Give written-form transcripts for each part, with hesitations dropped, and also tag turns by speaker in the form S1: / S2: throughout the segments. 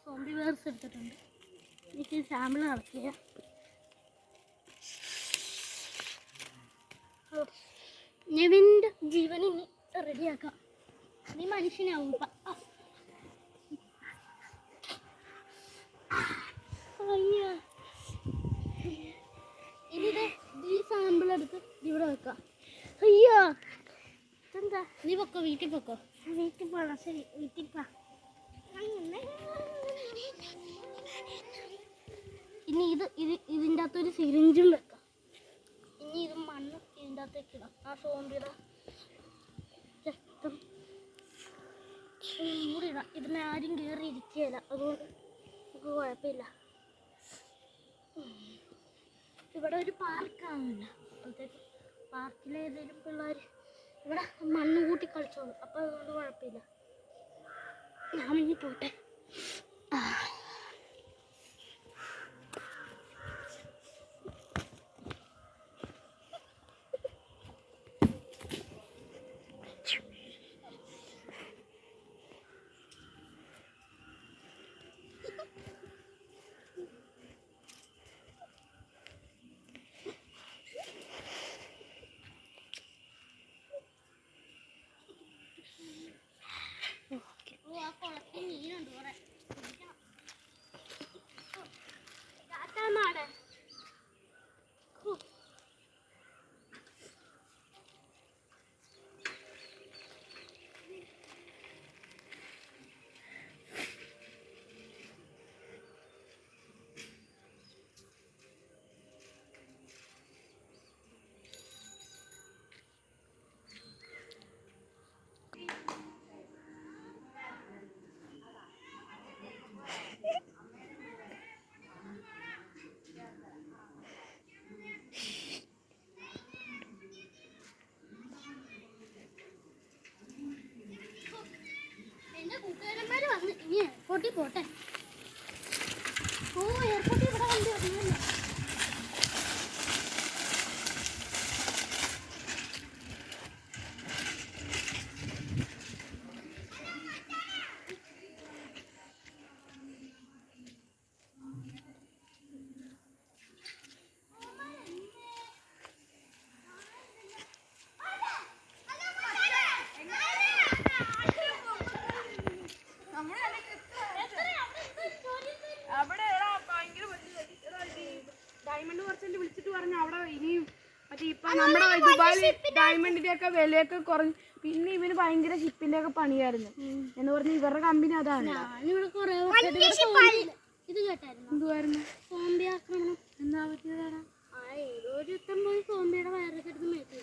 S1: Zombie വേർസ് എടുത്തിട്ടുണ്ട്. എനിക്ക് sample നടത്തിയ നെവിൻ്റെ ജീവൻ ഇനി റെഡിയാക്കാം. നീ മനുഷ്യനാവും. ഇനി ഈ സാമ്പിൾ എടുത്ത് ഇവിടെ വെക്കാം. അയ്യോ എന്താ നീ പൊക്കോ, വീട്ടിൽ പൊക്കോ. വീട്ടിൽ പോകണം. ശരി, വീട്ടിൽ പോ. ഇനി ഇതിൻ്റെ അകത്തൊരു സിറിഞ്ചും വെക്കാം. ഇനി ഇത് മണ്ണ് ഇതിൻ്റെ അകത്തേക്ക് ഇടാം. ആ സോംബിയുടെ രക്തം കൂടി ഇടാം. ഇതിനെ ആരും കയറി ഇരിക്കുകയില്ല, അതുകൊണ്ട് നമുക്ക് കുഴപ്പമില്ല. ഇവിടെ ഒരു പാർക്കാണില്ല, അപ്പോഴത്തേക്ക് പാർക്കിലെ ഏതെങ്കിലും പിള്ളേർ ഇവിടെ മണ്ണ് കൂട്ടി കളിച്ചോളും. അപ്പോൾ അതുകൊണ്ട് കുഴപ്പമില്ല. ഞാൻ ഇനി പോട്ടെ. കുളത്തിൽ മീനുണ്ട് കുറെ. കൂട്ടുകാരന്മാര് വന്ന് ഇനി എയർപോർട്ടിൽ പോട്ടെ. എയർപോർട്ടിൽ ഇവിടെ വണ്ടി വന്നല്ലോ.
S2: ഡയമണ്ട് കുറച്ച് വിളിച്ചിട്ട് പറഞ്ഞു അവിടെ ഇനിയും മറ്റേ ഇപ്പൊ നമ്മുടെ ദുബായിൽ ഡയമണ്ടിന്റെ ഒക്കെ വിലയൊക്കെ കുറഞ്ഞു. പിന്നെ ഇവന് ഭയങ്കര ഷിപ്പിന്റെ ഒക്കെ പണിയായിരുന്നു എന്ന് പറഞ്ഞ് ഇവരുടെ കമ്പനി അതാണ്.
S1: ഇത് കേട്ടായിരുന്നു
S2: എന്തുവായിരുന്നു
S1: സോംബി ആക്രമണം.
S2: എന്താ പറ്റിയതാണ്?
S1: ഓരോരുത്തൻ പോയി സോംബിയുടെ വയറൊക്കെ എടുത്ത് മേടിച്ചു.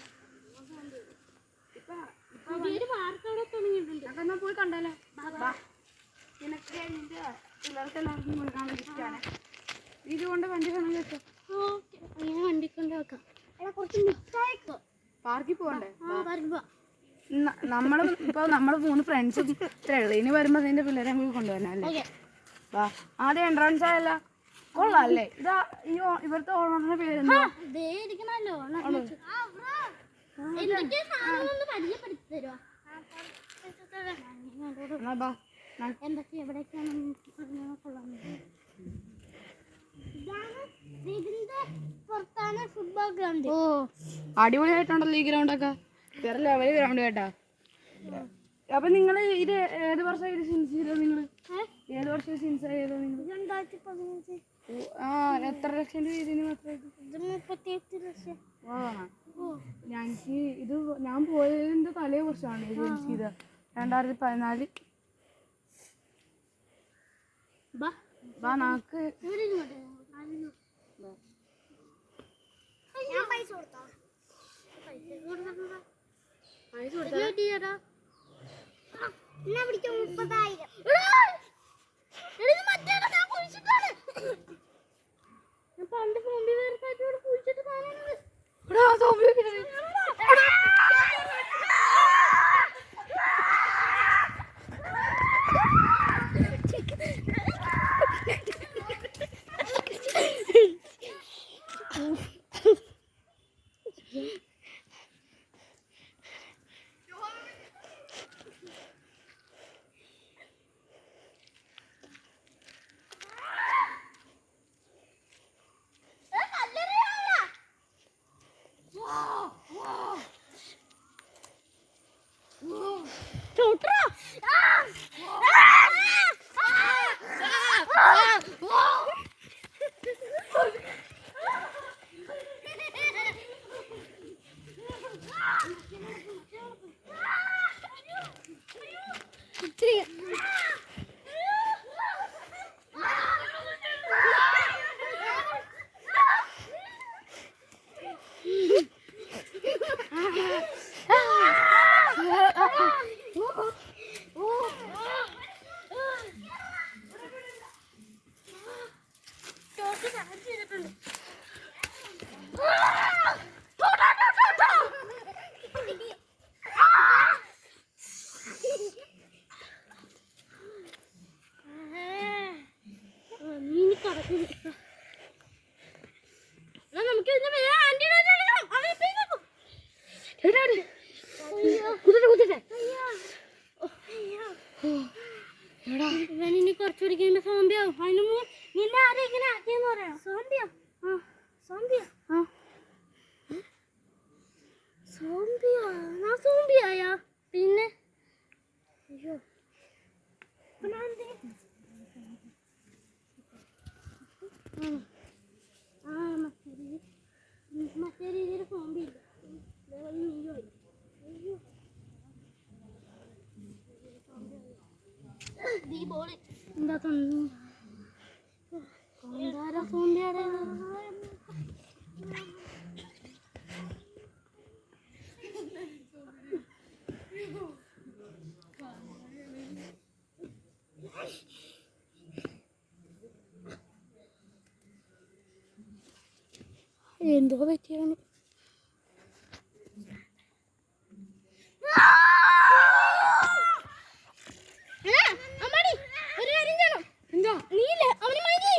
S1: പുതിയൊരു പാർക്ക് അവിടെ തുടങ്ങിയിട്ടുണ്ട്.
S2: അതൊന്നാ പോയി കണ്ടല്ലേ. നിനക്ക് നിന്റെ പിള്ളേർക്ക് എല്ലാവർക്കും കൊടുക്കാൻ വേണ്ടിയിട്ടാണ്. ഇതുകൊണ്ട് വണ്ടി വേണം വെച്ചോ.
S1: ഓക്കെ, അങ്ങനെ വണ്ടി കൊണ്ട് വെക്കാം. കുറച്ച് മിഠായിക്കോ
S2: പാർക്കിൽ പോകണ്ടേ?
S1: നമ്മള്
S2: ഇപ്പൊ നമ്മള് 3 ഫ്രണ്ട്സും ഇനി വരുമ്പോ നിന്റെ പിള്ളേരെ നമുക്ക് കൊണ്ടുവരണല്ലേ. വാ, ആദ്യം എൻട്രൻസ് ആയല്ല കൊള്ളാല്ലേ. ഇതാ ഇവിടുത്തെ ഓണറിന്റെ പേരെന്താ?
S1: എന്തൊക്കെ എവിടേക്കാണ് കൊള്ളാൻ. Football ground.
S2: ഓ, അടിപൊളിയായിട്ടുണ്ടല്ലോ ഈ ഗ്രൗണ്ട് ഒക്കെ. വേറെ ലെവല് ഗ്രൗണ്ട് കേട്ടാ. അപ്പൊ നിങ്ങള് ഇത് ഏത് വർഷം ഇത് സിൻസ് ചെയ്തോ? നിങ്ങള് ഏത് വർഷം സിൻസ് ചെയ്തോ? നിങ്ങൾ
S1: 2015.
S2: എത്ര ലക്ഷം രൂപ ഇതിന് മാത്രം?
S1: 38 ലക്ഷം.
S2: ഞങ്ങൾക്ക് ഇത് ഞാൻ പോയതിന്റെ തലേ വർഷമാണ് ഇത് സിൻസ് ചെയ്ത 2014. നാക്ക്
S1: പൈസ കൊടുത്താ പിടിച്ചോ 30,000. പണ്ട് സോംബി വേർസായിട്ട് കുഴിച്ചിട്ട് ഇനി കുറച്ചുകൂടി കഴിയുമ്പോ സോംബിയാവും. അതിന് നിന്നെ ആരും ഇങ്ങനെ ആക്കിയെന്ന് പറയാം. സോംബിയാ സോംബിയായ പിന്നെ അയ്യോ മറ്റേ രീതിയിൽ സോംബിയില്ല. എന്താ സോംബിയാടെ എന്തോ പറ്റിയാണ്. എന്താ നീല്ലേ അവന് മതി.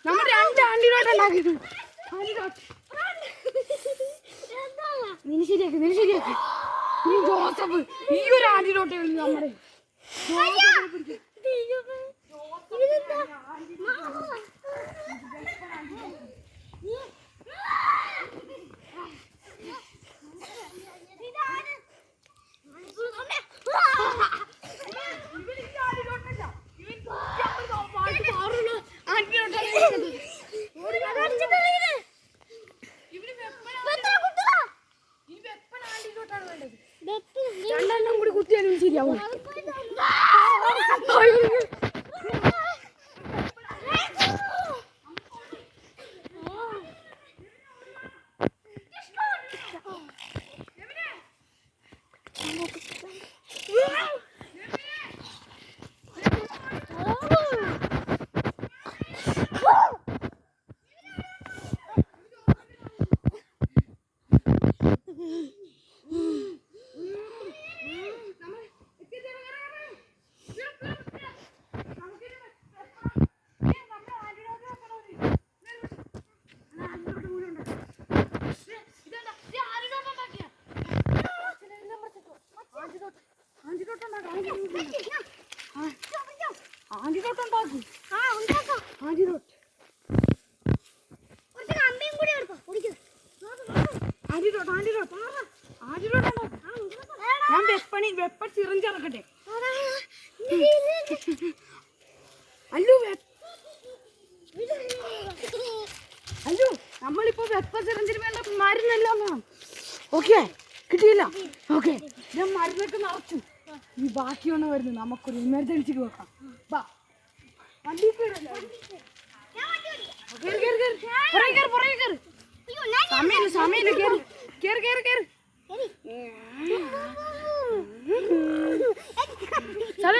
S1: നമ്മൾ 2 ആന്റിഡോട്ട് ഉണ്ടാക്കിയത്. നീ ശരിയാക്കി നീ ജോസഫ് ഈ ഒരു ആന്റിഡോട്ട് നമ്മുടെ രണ്ടെണ്ണം കൂടി കുത്തിയാലും ശരിയാവും. ഞാൻ വെപ്പ ചിറഞ്ചിറക്കട്ടെ. അല്ലു നമ്മളിപ്പോ വെപ്പ ചിറഞ്ചിന് വേണ്ട മരുന്നെല്ലാം വേണം. ഓക്കെ കിട്ടിയില്ല. ഓക്കെ ഞാൻ മരുന്നൊക്കെ നിറച്ചു. ഈ ബാക്കിയാണ് വരുന്നത്. നമുക്കൊരു എമർജൻസിക്ക് വെക്കാം. വണ്ടി സമയം കേറി കേറി കേറി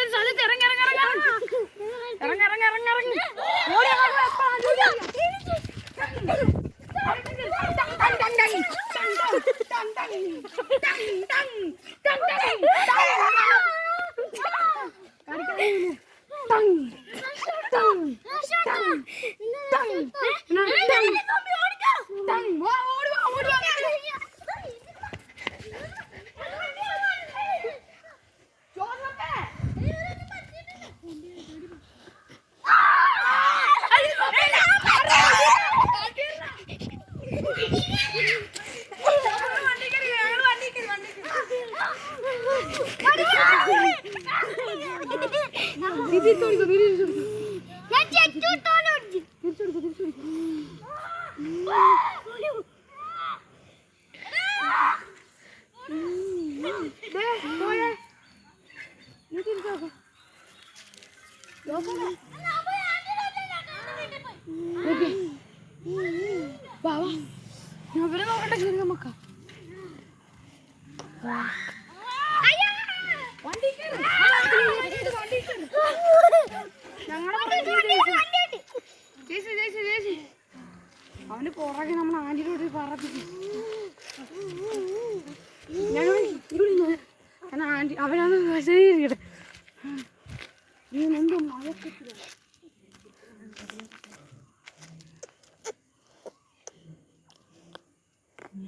S1: സ്ഥലത്ത് ഇറങ്ങി അവരെ നോക്കട്ടെ ശരി നമുക്ക് അവന് പുറകെ നമ്മൾ ആന്റിയോട് പറപ്പിക്കും ആന്റി അവനത് ശരിക്കട്ടെ എന്തോ മഴക്കത്തില്ല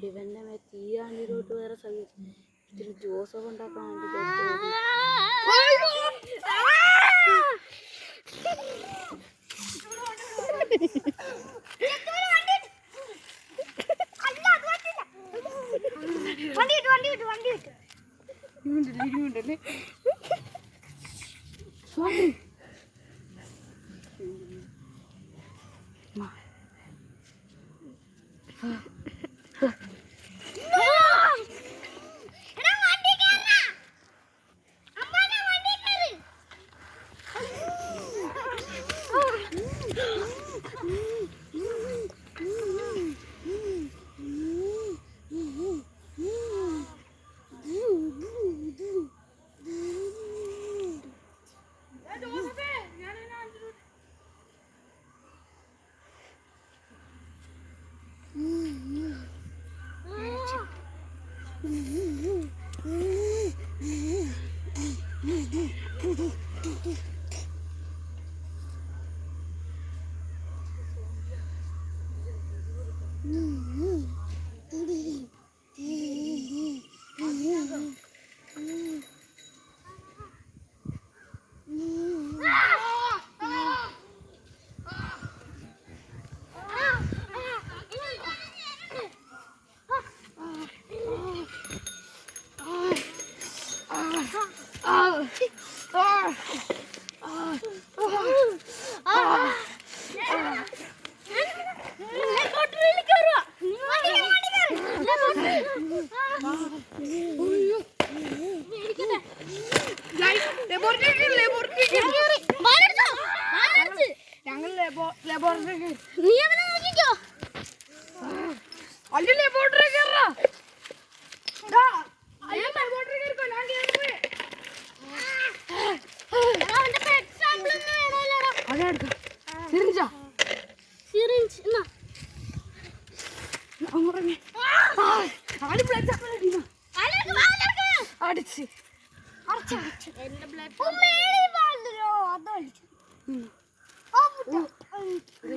S1: ഇവന്റെ തീ ആന്റിയിലോട്ട് വേറെ ഇത്തിരി ജോസഫ് ഉണ്ടാക്കാൻ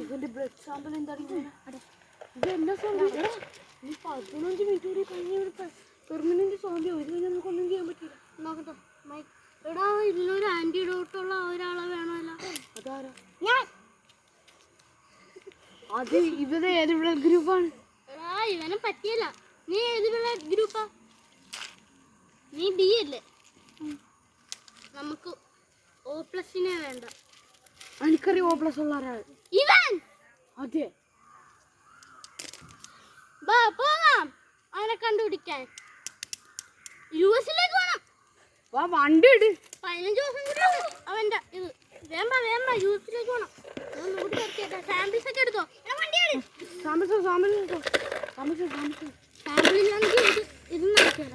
S1: ഇവന്റെ ബ്ലഡ് സാമ്പിൾ എന്താണ് 15 മിനിറ്റ് കൂടി കഴിഞ്ഞ പെർമനന്റ് സോംബി ഒരു കഴിഞ്ഞാൽ നമുക്കൊന്നും ചെയ്യാൻ പറ്റില്ല. നോക്കട്ടോ എടാ ഇതിലൊരു ആന്റിഡോട്ടുള്ള ഒരാളെ വേണമല്ലോ. അതാരാ? ഞാൻ. അത് ഇവരെ ഏത് ബ്ലഡ് ഗ്രൂപ്പാണ്? ഇവനെ പറ്റിയല്ല. നീ ഏത് ബ്ലഡ് ഗ്രൂപ്പാ? നീ ബി അല്ലേ? നമുക്ക് O+ വേണ്ട. എനിക്കറിയാം O+ ഉള്ള ഒരാൾ ഇവൻ. അതെ പോകാം അവനെ കണ്ടുപിടിക്കാൻ. യുഎസിലേക്ക് പോണം. വാ വണ്ടി ഇട്. 15 ദിവസം കൂടി അവന്റെ ഇത് വേമ്പ യുഎസിലേക്ക് പോണം. സാമ്പിൾസ് ഒക്കെ എടുത്തോ. ഇത് നടക്കില്ല.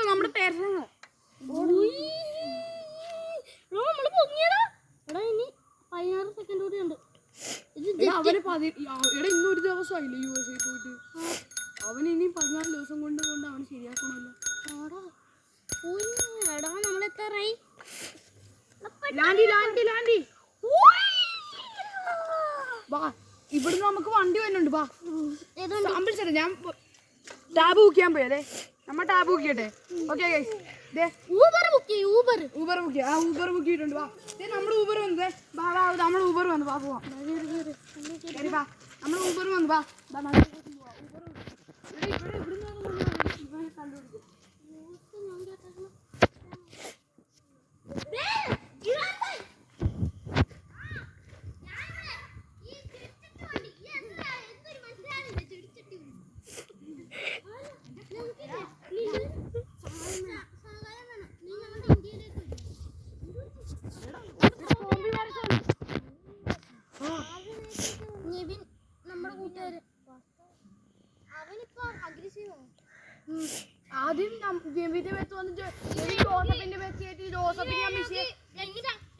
S1: നമ്മുടെ പേരങ്ങൾ നമ്മള് പൊങ്ങിയടാ. എടാ ഇനി 16 സെക്കൻഡ് കൂടി ഉണ്ട്. അവന് ഇന്നൊരു ദിവസമായില്ലേ USA പോയിട്ട്. അവന് ഇനി 14 ദിവസം കൊണ്ട് അവന് ശരിയാക്കണമല്ലോ. എടാ നമ്മളെത്താറായി? വാ ഇവിടുന്ന് നമുക്ക് വണ്ടി വരുന്നുണ്ട്. വാ സാമ്പിൾസ് ഞാൻ
S2: ടാബ് ബുക്ക് ചെയ്യാൻ പോയി അതെ നമ്മ ടാബ് ബുക്ക് ചെയ്യട്ടെ ഓക്കെ
S3: ഊബർ ബുക്ക് ചെയ്യ് ഊബർ
S2: ഊബർ ബുക്ക് ചെയ്യാം ഊബർ ബുക്ക് ചെയ്തിട്ടുണ്ട് വാ നമ്മൾ ഊബർ വന്നതേ ബാ നമ്മൾ ഊബർ വന്നു വാ പോവാം ശരി വാ നമ്മൾ ഊബർ വന്നു വാ ആദ്യം ജെബിന്റെ പേത്ത് വന്ന് ജോസഫിന്റെ പേത്ത് കയറ്റി ജോസഫിന് ഞാൻ മിഷേ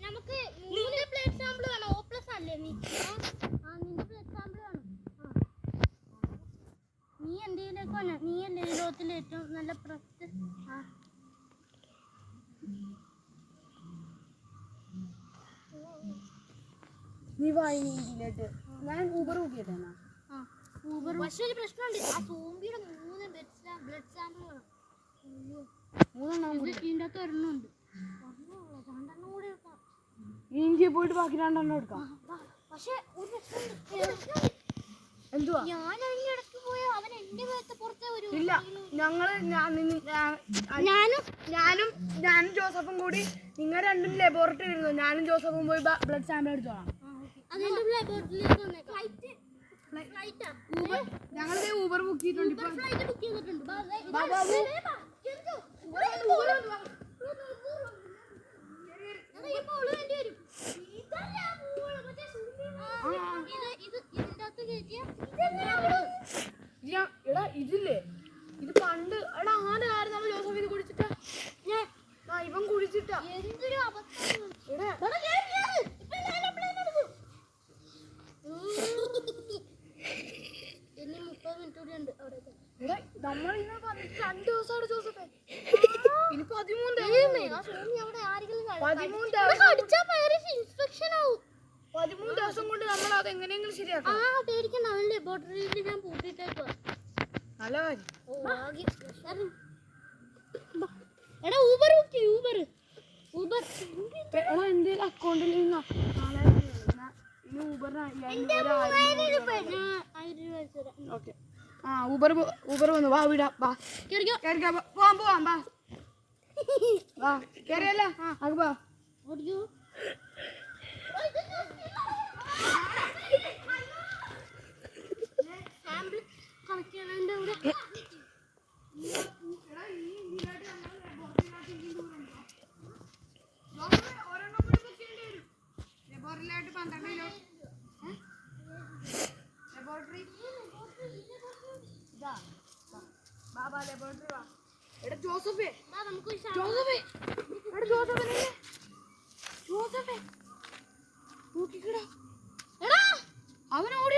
S3: നമുക്ക് നിന്റെ ബ്ലഡ് സാമ്പിൾ വേണം O+ അല്ലേ നീ നിന്റെ ബ്ലഡ് സാമ്പിൾ വേണം നീ എന്തെങ്കിലുമൊക്കെ വേണം നീ അല്ലേ ഈ ലോകത്തിലെ ഏറ്റവും നല്ല
S2: നീ വായിട്ട് ഞാൻ ഊബർ ബുക്ക് ചെയ്തേന്നാ
S3: പക്ഷെ ഒരു പ്രശ്നമുണ്ട് ആ സോംബിയുടെ 3 ബ്ലഡ് സാമ്പിൾ വേണം ഇതിന്റെ അകത്ത് ഒരെണ്ണമുണ്ട് രണ്ടെണ്ണം കൂടി എടുക്കാം
S2: ഇന്ത്യ പോയിട്ട് ബാക്കി രണ്ടെണ്ണം എടുക്കാം
S3: പക്ഷെ ഒരു പ്രശ്നമുണ്ട്
S2: എന്തുവാ
S3: ഞാൻ അതിന്റെ ഇടയ്ക്ക് പോയ അവൻ എന്റെ പേരത്തെ പുറത്തെ ഒരു
S2: ഇല്ല ഞങ്ങള് ഞാനും ജോസഫും കൂടി നിങ്ങൾ രണ്ടും ലബോറട്ടറി ഇരുന്നു ഞാനും ജോസഫും പോയി ബ്ലഡ് സാമ്പിൾ എടുത്തോളാം
S3: അതിന്റെ ലബോറട്ടറിയിലേക്ക് വന്നേക്കാം
S2: ഞങ്ങൾ ഊബർ ബുക്ക് ചെയ്തിട്ടുണ്ട്
S3: ഫ്ലൈറ്റ് ബുക്ക് ചെയ്തിട്ടുണ്ട്
S2: എടാ ഇതില്ലേ ഇത് പണ്ട് എടാ ആദ്യ കാര്യം നമ്മൾ ജോസഫ് ഇത് കുടിച്ചിട്ടാ ഇവൻ കുടിച്ചിട്ടാ
S3: എന്തൊരു അബദ്ധം
S2: എടാ
S3: ഇനി 30 മിനിറ്റ് കൂടി ഉണ്ട് അവിടെ
S2: എടാ നമ്മൾ ഇന്ന് 2 ദിവസമാണ് ജോസഫേ ഇനി 13 ദിവസം കൊണ്ട് നമ്മൾ അത് എങ്ങനെയെങ്കിലും ശരിയാക്കാം
S3: പേടിക്കണ്ട അവൻ ലബോറട്ടറിയിൽ ഞാൻ പൂട്ടിട്ടേക്കുവാ
S2: നല്ല കാര്യം
S3: എടാ ഊബർ ബുക്ക് ഊബർ ഊബർ
S2: എടാ എന്റെ അക്കൗണ്ടിൽ നിന്ന് ഇനി ഓക്കെ ആ ഊബർ വന്നു വാ വിടാം വാ പോവാം വാ വാ കേറിയല്ല അത് വാ ജോസഫേ ജോസഫേ എടാ ജോസഫേ നോക്കിക്കടാ അവൻ ഓടി